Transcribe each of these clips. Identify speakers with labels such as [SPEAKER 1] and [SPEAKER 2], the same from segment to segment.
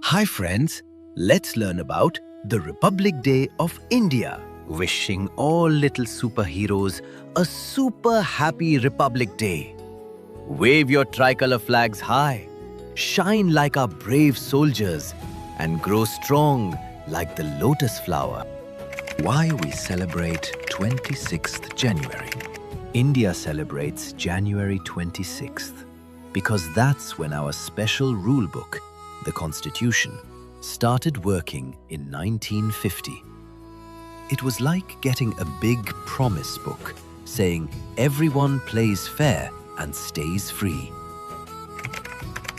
[SPEAKER 1] Hi friends, let's learn about the Republic Day of India. Wishing all little superheroes a super happy Republic Day. Wave your tricolor flags high, shine like our brave soldiers, and grow strong like the lotus flower. Why we celebrate 26th January? India celebrates January 26th because that's when our special rule book, the Constitution, started working in 1950. It was like getting a big promise book saying everyone plays fair and stays free.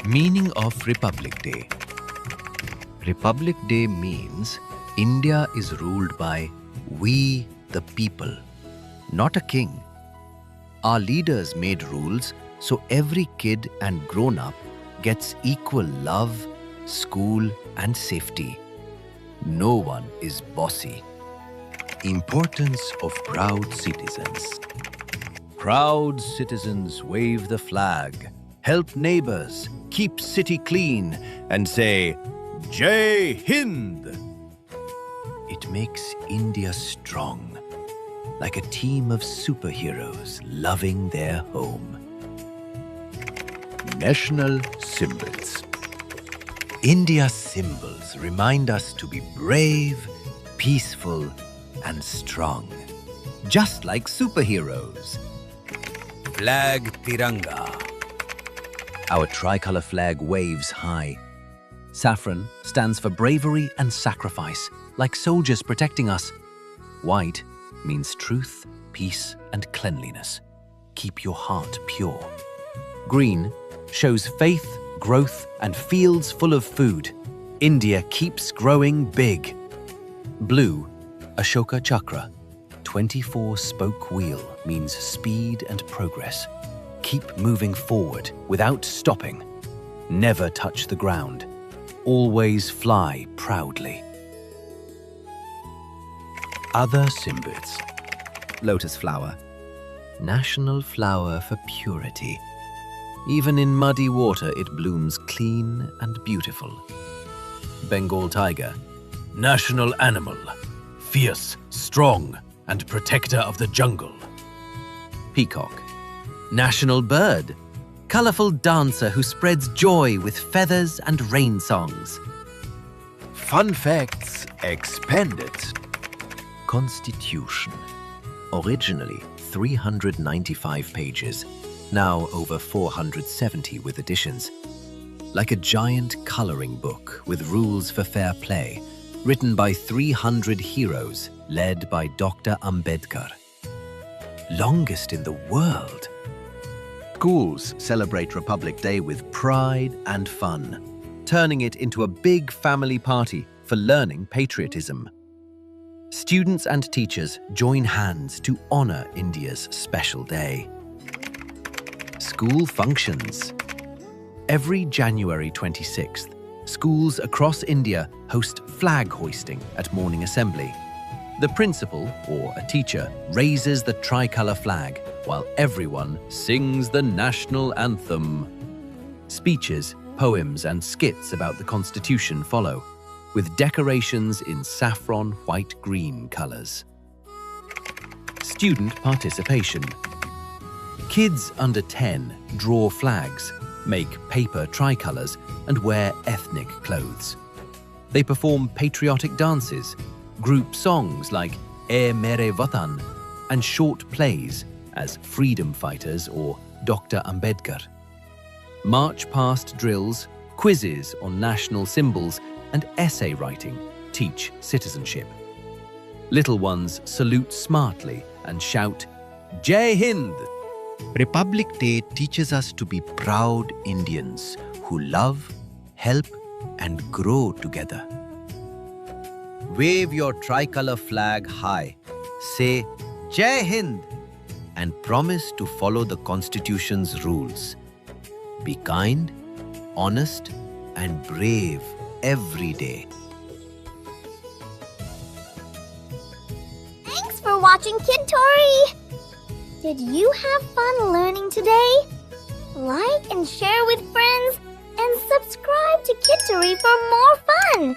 [SPEAKER 1] Meaning of Republic Day. Republic Day means India is ruled by we the people, not a king. Our leaders made rules so every kid and grown-up gets equal love, school and safety. No one is bossy. Importance of proud citizens. Proud citizens wave the flag, help neighbors, keep city clean, and say, Jai Hind! It makes India strong, like a team of superheroes loving their home. National symbols. India's symbols remind us to be brave, peaceful, and strong, just like superheroes. Flag Tiranga. Our tricolor flag waves high. Saffron stands for bravery and sacrifice, like soldiers protecting us. White means truth, peace, and cleanliness. Keep your heart pure. Green shows faith, growth, and fields full of food. India keeps growing big. Blue, Ashoka Chakra, 24-spoke wheel, means speed and progress. Keep moving forward without stopping. Never touch the ground. Always fly proudly. Other symbols. Lotus flower, national flower for purity. Even in muddy water, it blooms clean and beautiful. Bengal tiger, national animal, fierce, strong, and protector of the jungle. Peacock, national bird, colorful dancer who spreads joy with feathers and rain songs. Fun facts expanded. Constitution, originally 395 pages, now over 470 with additions. Like a giant coloring book with rules for fair play, written by 300 heroes, led by Dr. Ambedkar. Longest in the world. Schools celebrate Republic Day with pride and fun, turning it into a big family party for learning patriotism. Students and teachers join hands to honor India's special day. School functions. Every January 26th, schools across India host flag hoisting at morning assembly. The principal, or a teacher, raises the tricolor flag while everyone sings the national anthem. Speeches, poems, and skits about the Constitution follow, with decorations in saffron, white, green colors. Student participation. Kids under 10 draw flags, make paper tricolors, and wear ethnic clothes. They perform patriotic dances, group songs like "Ae Mere Vatan," and short plays as freedom fighters or Dr. Ambedkar. March past drills, quizzes on national symbols, and essay writing teach citizenship. Little ones salute smartly and shout, Jai Hind! Republic Day teaches us to be proud Indians who love, help, and grow together. Wave your tricolor flag high, say Jai Hind, and promise to follow the Constitution's rules. Be kind, honest, and brave every day.
[SPEAKER 2] Thanks for watching KidTory! Did you have fun learning today? Like and share with friends, and and subscribe to KidTory for more fun.